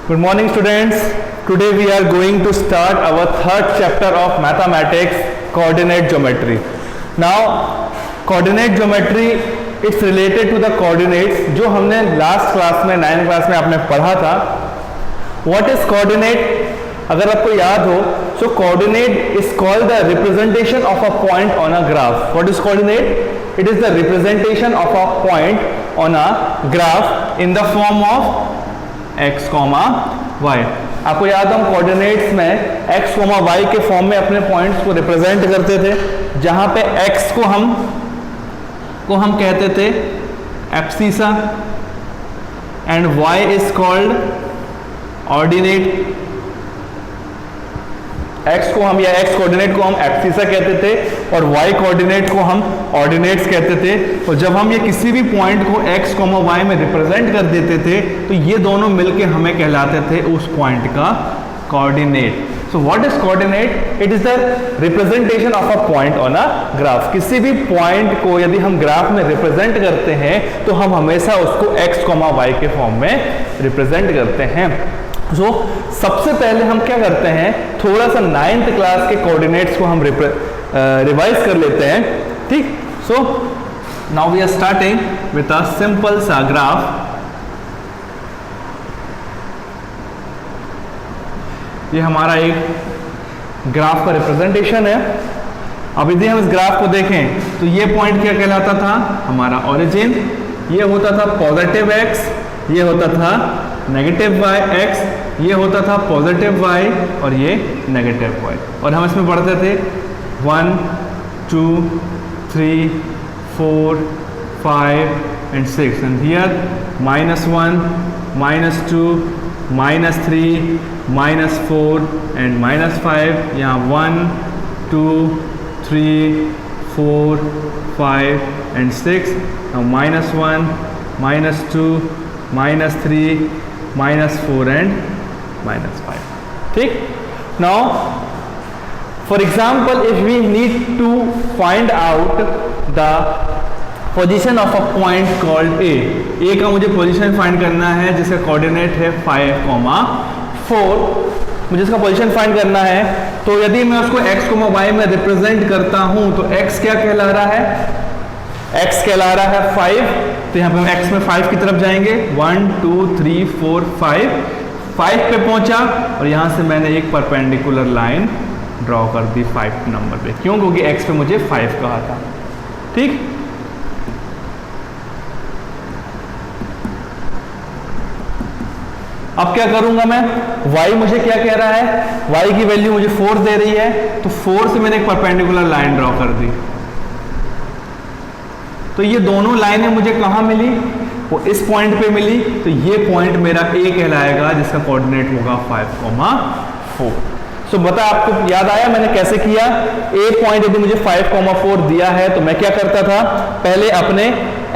Good morning, students. Today we are going to start our third chapter of mathematics, coordinate geometry. Now, coordinate geometry it's related to the coordinates जो हमने last class में 9th class में आपने पढ़ा था. What is coordinate? अगर आपको याद हो, so coordinate is called the representation of a point on a graph. What is coordinate? It is the representation of a point on a graph in the form of x, y. आपको याद हम coordinates में x, y के form में अपने points को represent करते थे, जहां पे x को हम कहते थे abscissa and y is called ordinate. x को हम या x कोऑर्डिनेट को हम एब्सिसा कहते थे और y कोऑर्डिनेट को हम ऑर्डिनेट्स कहते थे. तो जब हम ये किसी भी पॉइंट को x, y में रिप्रेजेंट कर देते थे तो ये दोनों मिलके हमें कहलाते थे उस पॉइंट का coordinate. So what is coordinate? It is the representation of a point on a graph. किसी भी पॉइंट को यदि हम ग्राफ में रिप्रेजेंट करते हैं तो हम हमेशा उसको x, y के फॉर्म में रिप्रेजेंट करते हैं. सबसे पहले हम क्या करते हैं, थोड़ा सा 9th क्लास के कोऑर्डिनेट्स को हम रिवाइज कर लेते हैं. ठीक. So now we are starting with a simple सा ग्राफ. ये हमारा एक ग्राफ का रिप्रेजेंटेशन है. अब यदि हम इस ग्राफ को देखें तो ये पॉइंट क्या कहलाता था, हमारा ओरिजिन. ये होता था पॉजिटिव x, ये होता था नेगेटिव y x, ये होता था पॉजिटिव y और ये नेगेटिव y. और हम इसमें पढ़ते थे 1 2 3 4 5 and 6 and here -1 -2 -3 -4 and -5. यहाँ 1 2 3 4 5 and 6. now -1 -2 -3 -4 and -5. ठीक. now for example if we need to find out the position of a point called a का मुझे पोजीशन फाइंड करना है जिसका कोऑर्डिनेट है 5, 4. मुझे इसका पोजीशन फाइंड करना है. तो यदि मैं उसको x, y में रिप्रेजेंट करता हूं तो x क्या कहला रहा है, x कहला रहा है 5. तो यहाँ पे हम x में 5 की तरफ जाएंगे. 1 2 3 4 5 पे पहुंचा और यहाँ से मैंने एक परपेंडिकुलर लाइन ड्रॉ कर दी 5 नंबर पे. क्यों? क्योंकि x पे मुझे 5 कहा था. ठीक. अब क्या करूंगा मैं, y मुझे क्या कह रहा है, y की वैल्यू मुझे 4 दे रही है. तो 4 से मैंने एक परपेंडिकुलर लाइन ड्रॉ कर दी. तो ये दोनों लाइनें मुझे कहाँ मिली, वो इस पॉइंट पे मिली. तो ये पॉइंट मेरा a कहलाएगा जिसका कोऑर्डिनेट होगा 5, 4. सो बता, आपको याद आया मैंने कैसे किया. a पॉइंट यदि मुझे 5, 4 दिया है तो मैं क्या करता था, पहले अपने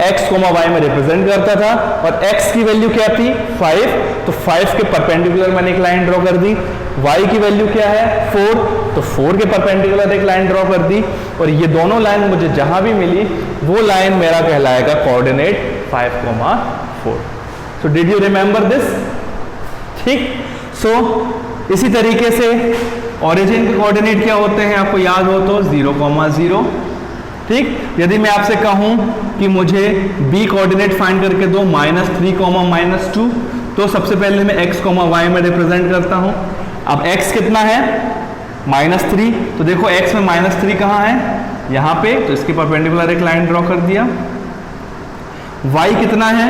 x, y में रिप्रेजेंट करता था और x की वैल्यू क्या थी 5. तो 5 के परपेंडिकुलर मैंने एक लाइन ड्रॉ कर दी. y की वैल्यू क्या है 4. तो 4 के परपेंडिकुलर एक लाइन ड्रॉ कर दी. और ये दोनों लाइन मुझे जहां भी मिली वो लाइन मेरा कहलाएगा coordinate 5, 4. So did you remember this? ठीक. सो इसी तरीके से ओरिजिन के कोऑर्डिनेट क्या होते हैं आपको याद हो तो 0, 0. ठीक. यदि मैं आपसे कहूं कि मुझे b कोऑर्डिनेट फाइंड करके दो -3, -2, तो सबसे पहले मैं x, y में रिप्रेजेंट करता हूं. अब x कितना है -3. तो देखो x में -3 कहाँ है, यहाँ पे. तो इसके परपेंडिकुलर एक लाइन ड्रॉ कर दिया. y कितना है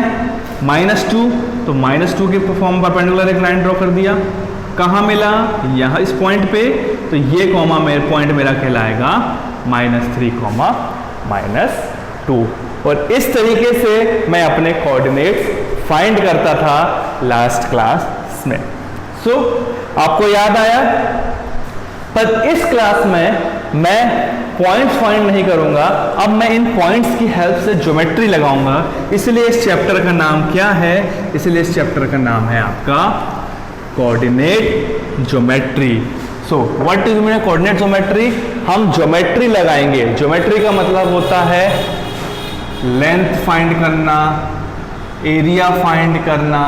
-2. तो -2 के फॉर्म परपेंडिकुलर एक लाइन ड्रॉ कर दिया. कहाँ मिला, यहाँ इस पॉइंट पे. तो ये कॉमा मेरे पॉइंट मेरा कहलाएगा -3, -2. और इस तरीके से मैं अपने कोऑर्डिनेट्स फाइंड करता था लास्ट क्लास में. सो आपको याद आया. पर इस क्लास में मैं पॉइंट्स फाइंड नहीं करूंगा. अब मैं इन पॉइंट्स की हेल्प से ज्योमेट्री लगाऊंगा. इसलिए इस चैप्टर का नाम क्या है, इसलिए इस चैप्टर का नाम है आपका coordinate geometry. So what is mean coordinate geometry? हम ज्योमेट्री लगाएंगे. ज्योमेट्री का मतलब होता है लेंथ फाइंड करना, एरिया फाइंड करना,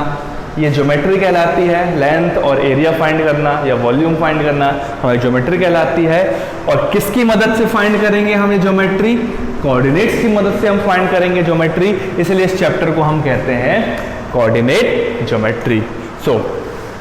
ये ज्योमेट्री कहलाती है। लेंथ और एरिया फाइंड करना या वॉल्यूम फाइंड करना हमारी ज्योमेट्री कहलाती है। और किसकी मदद से फाइंड करेंगे हम ये ज्योमेट्री? कोऑर्डिनेट्स की मदद से हम फाइंड करेंगे ज्योमेट्री, इसलिए इस चैप्टर को हम कहते हैं कोऑर्डिनेट ज्योमेट्री। सो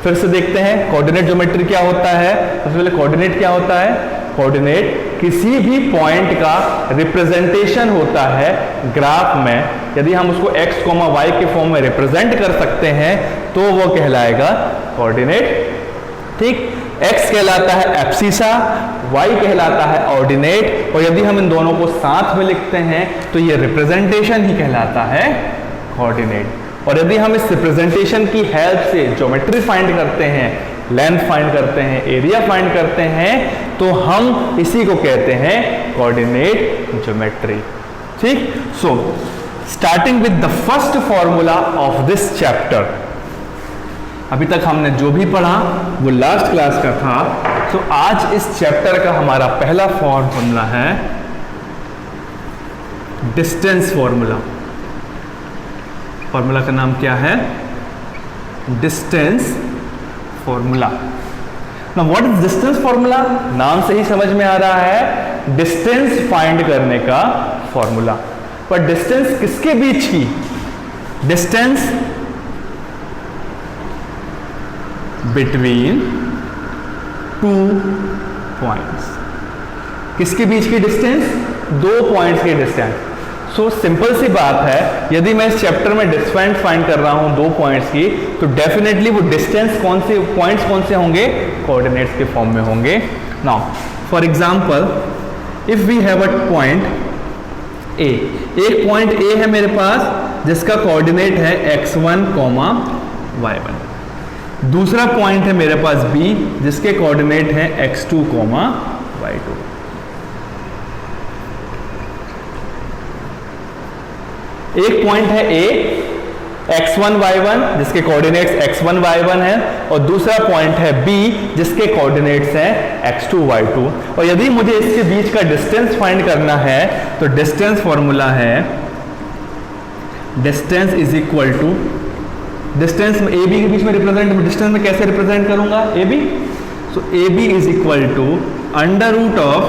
फिर से देखते हैं कोऑर्डिनेट ज्योमेट्री क्या होता है। सबसे पहले कोऑर्डिनेट क्या होता है? कोऑर्डिनेट किसी भी पॉइंट का रिप्रेजेंटेशन होता है ग्राफ में। यदि हम उसको x, y के फॉर्म में रिप्रेजेंट कर सकते हैं तो वो कहलाएगा कोऑर्डिनेट। ठीक, x कहलाता है एब्सिसा, y कहलाता है ऑर्डिनेट, और यदि हम इन दोनों को साथ में लिखते हैं तो ये रिप्रेजेंटेशन ही कहलाता है कोऑर्डिनेट। और यदि हम इस रिप्रेजेंटेशन की हेल्प से ज्योमेट्री फाइंड करते हैं, लेंथ फाइंड करते हैं, एरिया फाइंड करते हैं, तो हम इसी को कहते हैं कोऑर्डिनेट ज्योमेट्री। ठीक, so starting with the first formula of this chapter. अभी तक हमने जो भी पढ़ा वो लास्ट क्लास का था। तो आज इस चैप्टर का हमारा पहला फॉर्मूला है डिस्टेंस फॉर्मूला। फॉर्मूला का नाम क्या है? Distance formula. Now what is distance formula? नाम से ही समझ में आ रहा है डिस्टेंस फाइंड करने का फॉर्मूला। पर डिस्टेंस किसके बीच की? Distance between two points. किसके बीच की डिस्टेंस? दो पॉइंट्स की डिस्टेंस। सो सिंपल सी बात है, यदि मैं इस चैप्टर में डिस्टेंस फाइंड कर रहा हूं दो पॉइंट्स की, तो डेफिनेटली वो डिस्टेंस कौन से पॉइंट्स कौन से होंगे? कोऑर्डिनेट्स के फॉर्म में होंगे। Now for example if we have a point A, एक पॉइंट ए है मेरे पास जिसका कोऑर्डिनेट है x1, y1। दूसरा पॉइंट है मेरे पास बी जिसके कोऑर्डिनेट है x2, y2। एक पॉइंट है ए x1, y1 जिसके कोऑर्डिनेट्स x1, y1 है, और दूसरा पॉइंट है बी जिसके कोऑर्डिनेट्स हैं x2, y2। और यदि मुझे इसके बीच का डिस्टेंस फाइंड करना है तो डिस्टेंस फॉर्मूला है distance is equal to, distance A B के बीच में रिप्रेजेंट, डिस्टेंस में कैसे रिप्रेजेंट करूंगा? A B. So A B is equal to under root of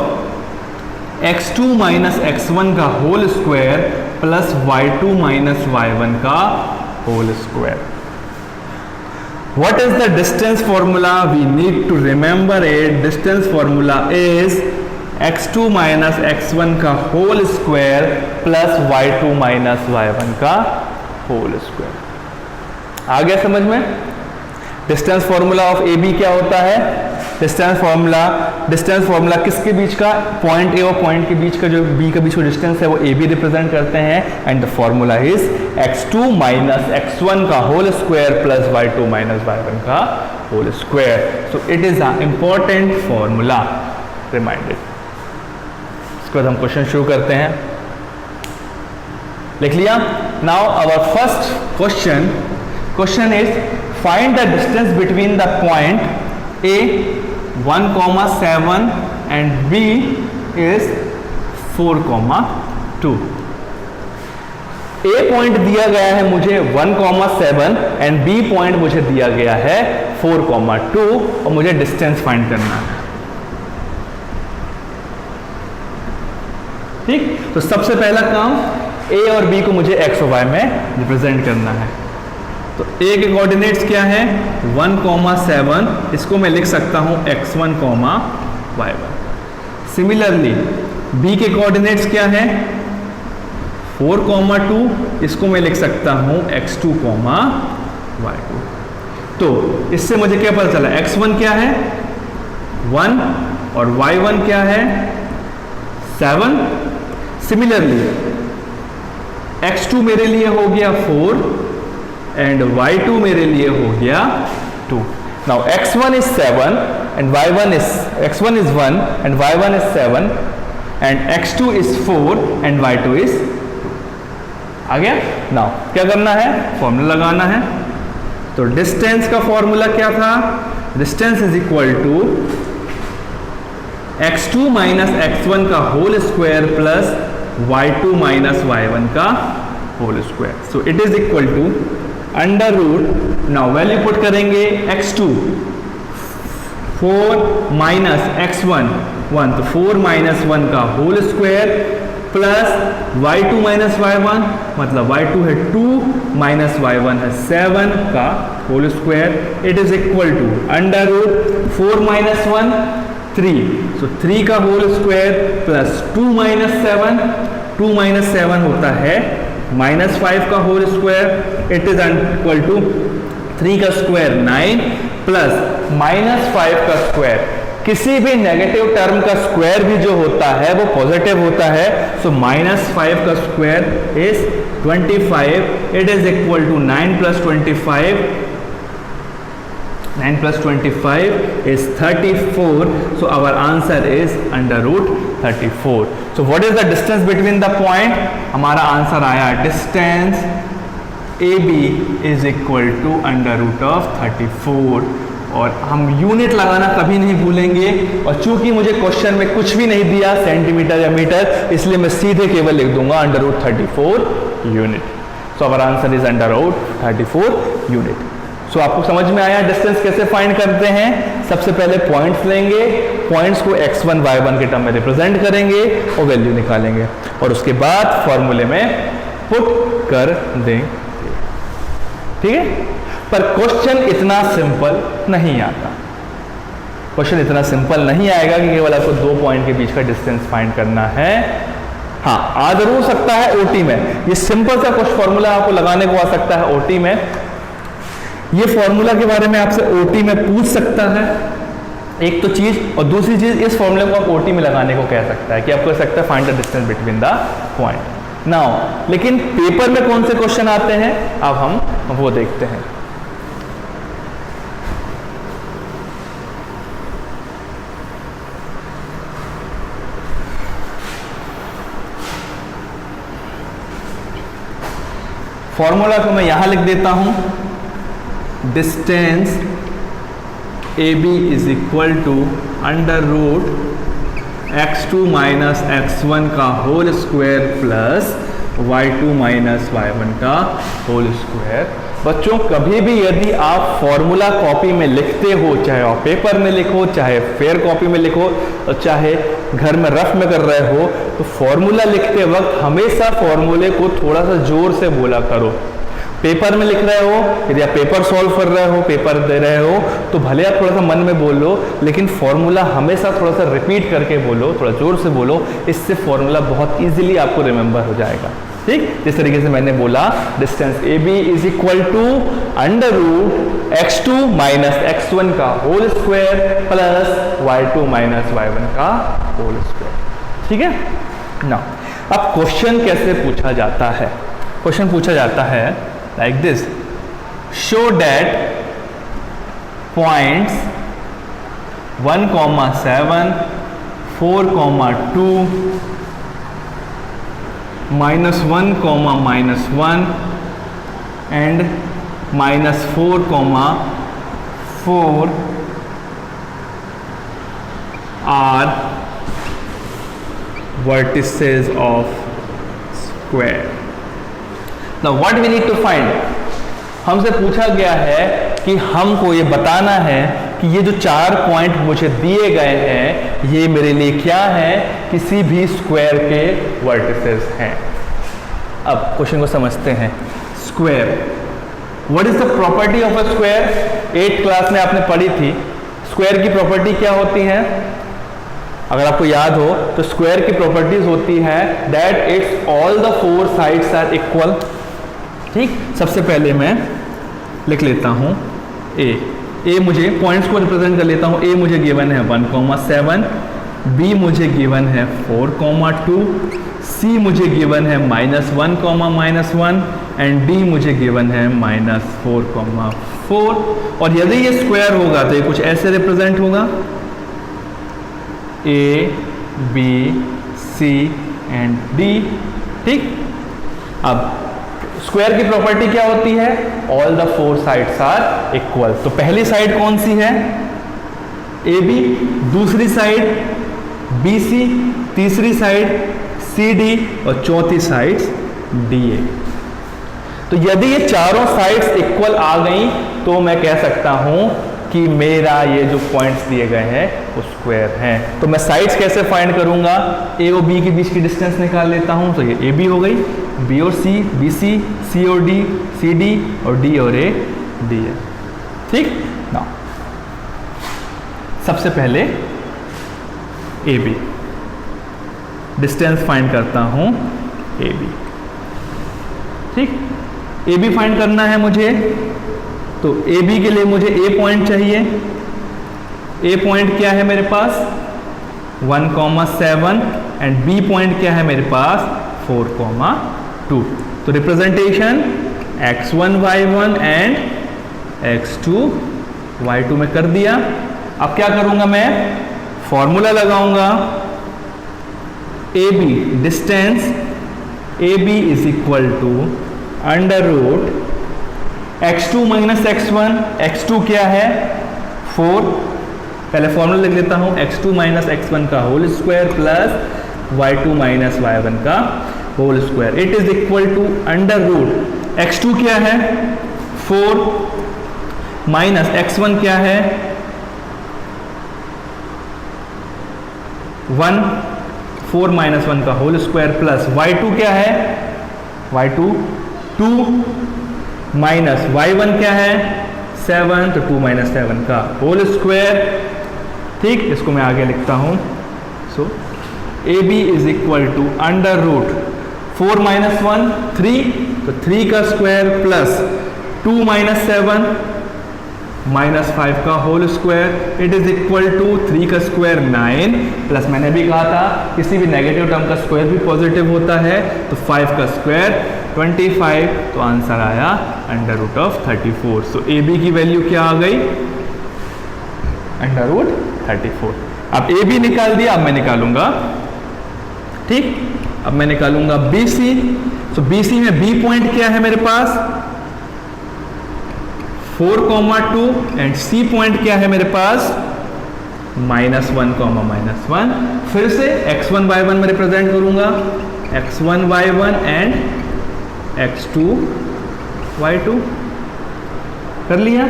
x2 minus x1 का whole square plus y2 minus y1 का whole square. What is the distance formula? We need to remember it. Distance formula is x2 minus x1 का whole square plus y2 minus y1 का whole square. आ गया समझ में? Distance formula of A B क्या होता है? Distance formula किसके बीच का? पॉइंट ए और पॉइंट के बीच का, जो बी के बीच का डिस्टेंस है वो ए बी रिप्रेजेंट करते हैं। And the formula is x2 minus x1 का whole square plus y2 minus y1 का whole square. So it is a important formula, reminded. इसके बाद हम क्वेश्चन शुरू करते हैं। लिख लिया? Now our first question is find the distance between the point A 1,7 and B is 4,2। A point दिया गया है मुझे 1,7 एंड B पॉइंट मुझे दिया गया है 4,2 और मुझे डिस्टेंस फाइंड करना है। ठीक, तो सबसे पहला काम A और B को मुझे x और y में रिप्रेजेंट करना है। तो A के कोऑर्डिनेट्स क्या है? 1,7, इसको मैं लिख सकता हूं x1, y1। सिमिलरली B के कोऑर्डिनेट्स क्या है? 4,2, इसको मैं लिख सकता हूं x2, y2। तो इससे मुझे क्या पता चला? x1 क्या है? 1 और y1 क्या है? 7। सिमिलरली x2 मेरे लिए हो गया 4 एंड y2 मेरे लिए हो गया 2। Now x1 is 7 and y1 is x1 is 1 and y1 is 7 and x2 is 4 and y2 is 2। आ गया? नाउ क्या करना है? फॉर्मूला लगाना है। तो डिस्टेंस का फॉर्मूला क्या था? Distance is equal to x2 minus x1 का whole square plus y2 minus y1 का whole square. So it is equal to under root now value put करेंगे x2 4 माइनस x1 1, तो 4 माइनस 1 का whole square plus y2 minus y1 मतलब y2 है 2 minus y1 है 7 का whole square it is equal to under root 4 minus 1 3, सो 3 का whole square plus 2 minus 7, 2 minus 7 होता है माइनस 5 का whole square it is equal to 3 का स्क्वायर 9 प्लस माइनस 5 का स्क्वायर। किसी भी नेगेटिव टर्म का स्क्वायर भी जो होता है वो पॉजिटिव होता है, सो माइनस 5 का square is 25 it is equal to 9 plus 25, 9 plus 25 is 34, so our answer is under root 34. So what is the distance between the point? हमारा आंसर आया distance AB is equal to under root of 34, और हम unit लगाना कभी नहीं भूलेंगे, और चूंकि मुझे क्वेश्चन में कुछ भी नहीं दिया सेंटीमीटर या मीटर, इसलिए मैं सीधे केवल लिख दूंगा under root 34 unit. So our answer is under root 34 unit. So आपको समझ में आया डिस्टेंस कैसे फाइंड करते हैं? सबसे पहले पॉइंट्स लेंगे, पॉइंट्स को x1 y1 के टर्म में रिप्रेजेंट करेंगे और वैल्यू निकालेंगे, और उसके बाद फॉर्मूले में पुट कर देंगे। ठीक है, पर क्वेश्चन इतना सिंपल नहीं आता, क्वेश्चन इतना सिंपल नहीं आएगा कि केवल आपको 2 पॉइंट के बीच का डिस्टेंस फाइंड करना है। हाँ, आ जरूर सकता है ओटी में, ये सिंपल सा कुछ फॉर्मूला आपको लगाने को आ सकता है ओटी में। ये फॉर्मूला के बारे में आपसे ओटी में पूछ सकता है एक तो चीज, और दूसरी चीज इस फॉर्मूले को आप ओटी में लगाने को कह सकता है कि आपको कह सकता है find the distance between the point. Now लेकिन पेपर में कौन से क्वेश्चन आते हैं अब हम वो देखते हैं। फॉर्मूला को मैं यहां लिख देता हूं, distance AB is equal to under root x2 minus x1 का whole square plus y2 minus y1 का होल स्क्वायर। बच्चों कभी भी यदि आप फॉर्मूला कॉपी में लिखते हो, चाहे आप पेपर में लिखो, चाहे फेयर कॉपी में लिखो, और चाहे घर में रफ में कर रहे हो, तो फॉर्मूला लिखते वक्त हमेशा फॉर्मूले को थोड़ा सा जोर से बोला करो। पेपर में लिख रहे हो, यदि आप पेपर सॉल्व कर रहे हो, पेपर दे रहे हो, तो भले आप थोड़ा सा मन में बोल लो, लेकिन फॉर्मूला हमेशा थोड़ा सा रिपीट करके बोलो, थोड़ा जोर से बोलो, इससे फॉर्मूला बहुत इजीली आपको रिमेंबर हो जाएगा। ठीक, जिस तरीके से मैंने बोला distance AB is equal to under root x2 minus x1 का whole square plus y2 minus y1 का होल स्क्वायर। ठीक है ना। अब क्वेश्चन कैसे पूछा जाता है? क्वेश्चन पूछा जाता है like this, show that points 1,7 4,2 -1, -1 and -4,4 are vertices of square. Now what we need to find? हमसे पूछा गया है कि हमको ये बताना है कि ये जो 4 पॉइंट मुझे दिए गए हैं ये मेरे लिए क्या है, किसी भी स्क्वायर के वर्टिसेस हैं। अब क्वेश्चन को समझते हैं। Square, what is the property of a square? 8th class में आपने पढ़ी थी। स्क्वायर की प्रॉपर्टी क्या होती है? अगर आपको याद हो तो स्क्वायर की प्रॉपर्टीज होती है that it's all the 4 sides are equal. ठीक, सबसे पहले मैं लिख लेता हूं ए मुझे पॉइंट्स को रिप्रेजेंट कर लेता हूं। ए मुझे गिवन है 1,7, बी मुझे गिवन है 4,2, सी मुझे गिवन है -1, एंड डी मुझे गिवन है -4,4। और यदि ये स्क्वायर होगा तो ये कुछ ऐसे रिप्रेजेंट होगा A, B, C and D। ठीक, अब स्क्वायर की प्रॉपर्टी क्या होती है? All the 4 sides are equal. तो पहली साइड कौन सी है? AB, दूसरी साइड BC, तीसरी साइड CD और चौथी साइड DA। तो यदि ये चारों साइड्स इक्वल आ गई तो मैं कह सकता हूं कि मेरा ये जो पॉइंट्स दिए गए हैं वो स्क्वायर हैं। तो मैं साइड्स कैसे फाइंड करूंगा, ए और बी के बीच की डिस्टेंस निकाल लेता हूं। तो ये ए बी हो गई, बी और सी, बी सी, सी और डी, सी डी, और डी और ए, डी है। ठीक ना, सबसे पहले ए बी डिस्टेंस फाइंड करता हूं, ए बी। ठीक, ए बी फाइंड करना है मुझे, तो ए बी के लिए मुझे ए पॉइंट चाहिए। ए पॉइंट क्या है मेरे पास 1,7 एंड बी पॉइंट क्या है मेरे पास 4,2। तो representation x1 y1 and x2 y2 में कर दिया। अब क्या करूंगा, मैं फॉर्मूला लगाऊंगा, A B distance A B is equal to under root x2 minus x1। x2 क्या है 4, पहले फॉर्मूला लिख देता हूं, x2 माइनस x1 का whole square plus y2 minus y1 का whole square, it is equal to under root x2 क्या है 4 माइनस x1 क्या है 1, 4 माइनस 1 का होल स्क्वायर प्लस y2 क्या है y2 2 माइनस y1 क्या है 7, तो 2 माइनस 7 का होल स्क्वायर। ठीक, इसको मैं आगे लिखता हूं। So A B is equal to under root 4 minus 1 3, तो 3 का स्क्वायर प्लस 2 माइनस 7 माइनस 5 का whole square, it is equal to 3 का स्क्वायर 9 प्लस मैंने भी कहा था किसी भी नेगेटिव टर्म का स्क्वायर भी पॉजिटिव होता है, तो 5 का स्क्वायर 25, तो आंसर आया under root of 34। So A B की वैल्यू क्या आ गई अंडर रूट 34। अब ए बी निकाल दिया, अब मैं निकालूंगा, ठीक, अब मैं निकालूंगा बी सी। सो बी सी में बी पॉइंट क्या है मेरे पास 4,2 एंड सी पॉइंट क्या है मेरे पास -1,-1। फिर से x1 y1 में रिप्रेजेंट करूंगा, x1 y1 and x2 y2 कर लिया,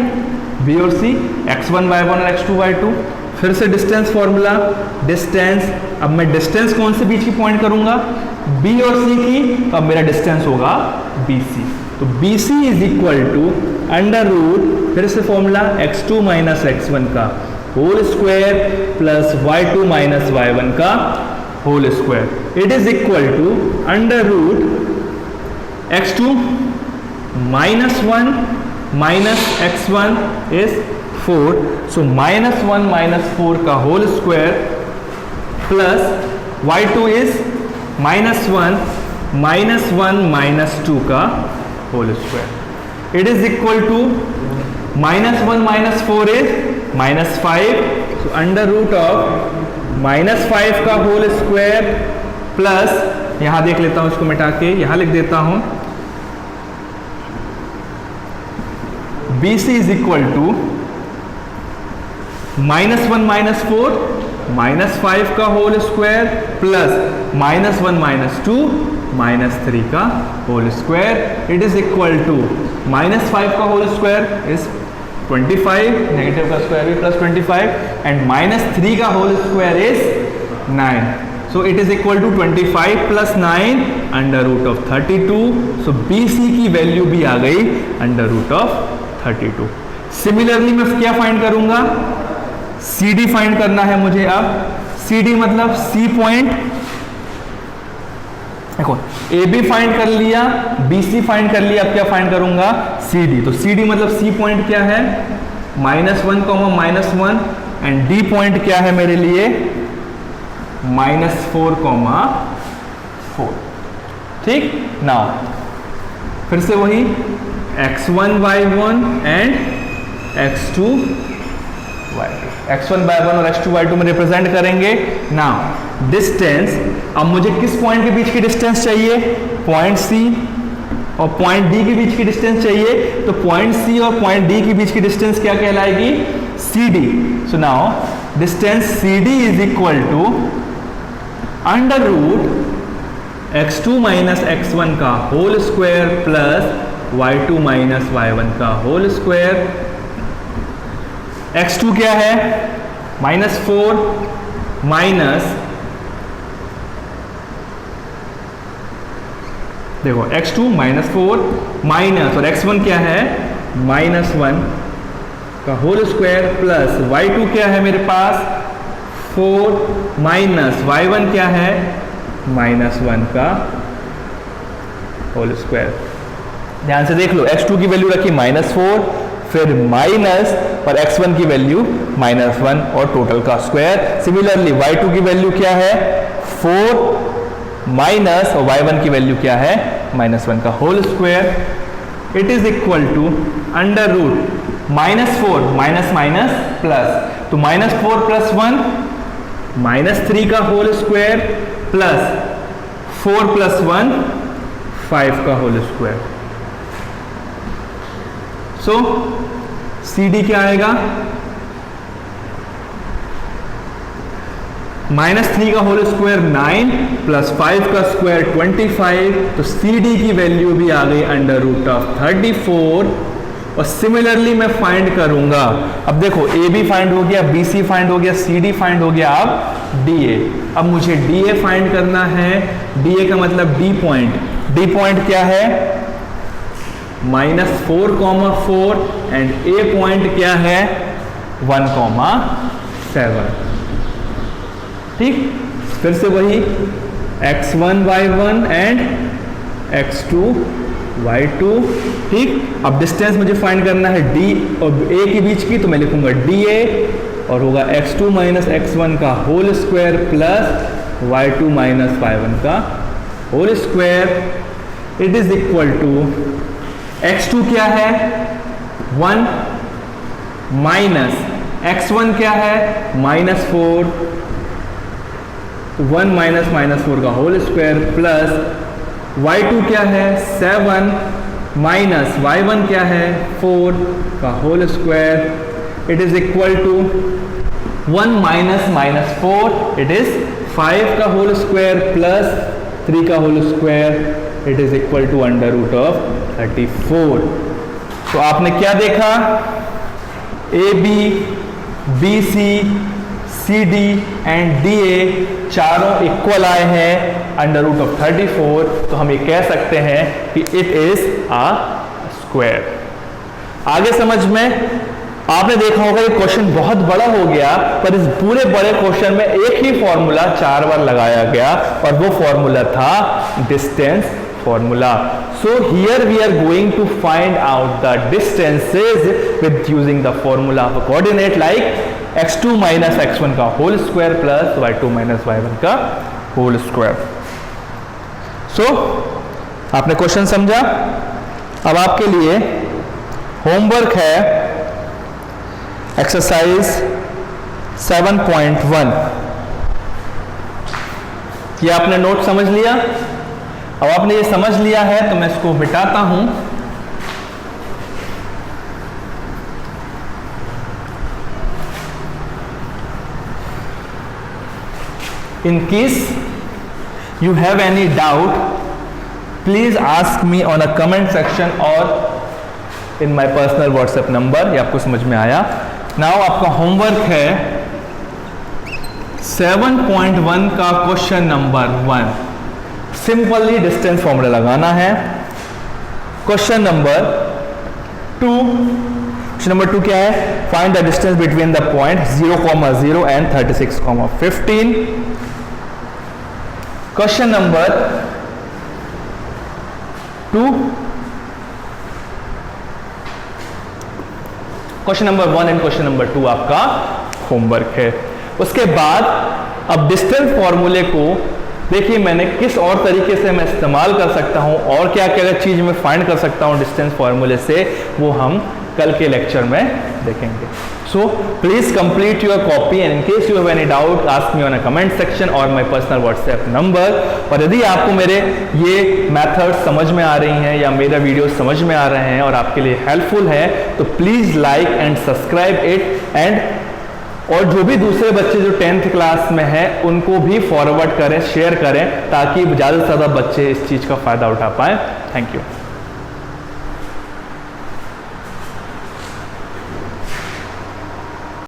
b और c x1 y1 और x2 y2। फिर से डिस्टेंस फॉर्मूला, डिस्टेंस, अब मैं डिस्टेंस कौन से बीच की पॉइंट करूंगा b और c की, तो अब मेरा डिस्टेंस होगा bc। तो bc is equal to under root, फिर से फॉर्मूला x2 माइनस x1 का whole square plus y2 minus y1 का whole square, it is equal to under root x2 minus 1 minus x1 is 4, so -1 minus 4 का whole square plus y2 is -1 minus 1 minus 2 का whole square, it is equal to -1 minus 4 is -5, so under root of -5 का whole square plus, यहां देख लेता हूं इसको मिटा के, यहां लिख देता हूं BC is equal to -1 minus 4 -5 का होल स्क्वायर प्लस -1 माइनस 2 -3 का whole square, it is equal to -5 का होल स्क्वायर इज 25, नेगेटिव का स्क्वायर भी प्लस 25 एंड -3 का whole square is 9, so it is equal to 25 plus 9 under root of 32। So BC की value भी आ गई under root of 32। Similarly मैं क्या फाइंड करूंगा, CD फाइंड करना है मुझे। अब CD मतलब C पॉइंट, देखो AB फाइंड कर लिया, BC फाइंड कर लिया, अब क्या फाइंड करूंगा CD। तो CD मतलब C पॉइंट क्या है -1, -1 एंड D पॉइंट क्या है मेरे लिए -4, -4। ठीक, नाउ फिर से वही x1 y1 and x2 y2, x1 y1 और x2 y2 में रिप्रेजेंट करेंगे। नाउ डिस्टेंस, अब मुझे किस पॉइंट के बीच की डिस्टेंस चाहिए, पॉइंट C और पॉइंट D के बीच की डिस्टेंस चाहिए, तो पॉइंट C और पॉइंट D के बीच की डिस्टेंस क्या कहलाएगी CD। So now distance CD is equal to under root x2 minus x1 का whole square plus y2 minus y1 का होल स्क्वायर। x2 क्या है, -4 माइनस, देखो x2 -4 माइनस, और x1 क्या है, -1 का होल स्क्वायर, प्लस y2 क्या है मेरे पास 4 माइनस y1 क्या है, -1 का होल स्क्वायर। ध्यान से देख लो, x2 की वैल्यू रखी -4, फिर माइनस, और x1 की वैल्यू -1 और टोटल का स्क्वायर। सिमिलरली y2 की वैल्यू क्या है, 4 माइनस, और y1 की वैल्यू क्या है, -1 का whole square. It is equal to under root -4 minus minus plus, तो -4 प्लस 1 -3 का होल स्क्वायर, प्लस 4 प्लस 1 5 का होल स्क्वायर। सो CD क्या आएगा, -3 का होल स्क्वायर 9 प्लस 5 का स्क्वायर 25, तो CD की वैल्यू भी आ गई अंडर रूट ऑफ 34। और सिमिलरली मैं फाइंड करूंगा, अब देखो AB फाइंड हो गया, BC फाइंड हो गया, CD फाइंड हो गया, अब DA। अब मुझे DA फाइंड करना है। DA का मतलब D पॉइंट क्या है, -4, एंड A पॉइंट क्या है, 1, 7। ठीक, फिर से वही x1 y1 and x2 y2। ठीक, अब डिस्टेंस मुझे फाइंड करना है D और A के बीच की, तो मैं लिखूंगा DA, और होगा x2 माइनस x1 का whole square plus y2 minus y1 का whole square. It is equal to x2 क्या है, 1 माइनस x1 क्या है, -4, 1 माइनस -4 का होल स्क्वायर, प्लस y2 क्या है, 7 माइनस y1 क्या है, 4 का whole square. It is equal to 1 minus -4, it is 5 का होल स्क्वायर, प्लस 3 का whole square. It is equal to under root of 34। तो आपने क्या देखा, AB, BC, CD and DA चारों इक्वल आए हैं अंडर रूट ऑफ 34, तो हम ये कह सकते हैं कि इट इज अ स्क्वायर। आगे समझ में, आपने देखा होगा ये क्वेश्चन बहुत बड़ा हो गया, पर इस पूरे बड़े क्वेश्चन में एक ही फॉर्मूला 4 बार लगाया गया, और वो फॉर्मूला था distance formula. So here we are going to find out the distances with using the formula of a coordinate like x2 minus x1 का whole square plus y2 minus y1 का whole square. सो आपने question समझा। अब आपके लिए homework है exercise 7.1। ये आपने नोट समझ लिया। अब आपने ये समझ लिया है तो मैं इसको मिटाता हूं। In case you have any doubt, please ask me on a comment section or in my personal WhatsApp number। ये आपको समझ में आया। Now आपका होमवर्क है 7.1 का question number 1। Simply distance formula लगाना है। क्वेश्चन नंबर 2, क्वेश्चन नंबर 2 क्या है? Find the distance between the point 0,0 and 36,15। Question number 2, question number 1 and question number 2 आपका होमवर्क है। उसके बाद अब डिस्टेंस फॉर्मूले को देखिए मैंने किस और तरीके से मैं इस्तेमाल कर सकता हूं और क्या क्या चीज मैं फाइंड कर सकता हूं डिस्टेंस फॉर्मूले से, वो हम कल के लेक्चर में देखेंगे। So please complete your copy and in case you have any doubt ask me on a comment section और माय पर्सनल व्हाट्सएप नंबर। और यदि आपको मेरे ये मेथड समझ में आ रही हैं या मेरा वीडियो समझ में आ रहे हैं और आपके लिए हेल्पफुल है तो please like and subscribe it and और जो भी दूसरे बच्चे जो 10th क्लास में हैं उनको भी फॉरवर्ड करें, शेयर करें ताकि ज़्यादा से ज़्यादा बच्चे इस चीज़ का फ़ायदा उठा पाएँ। Thank you.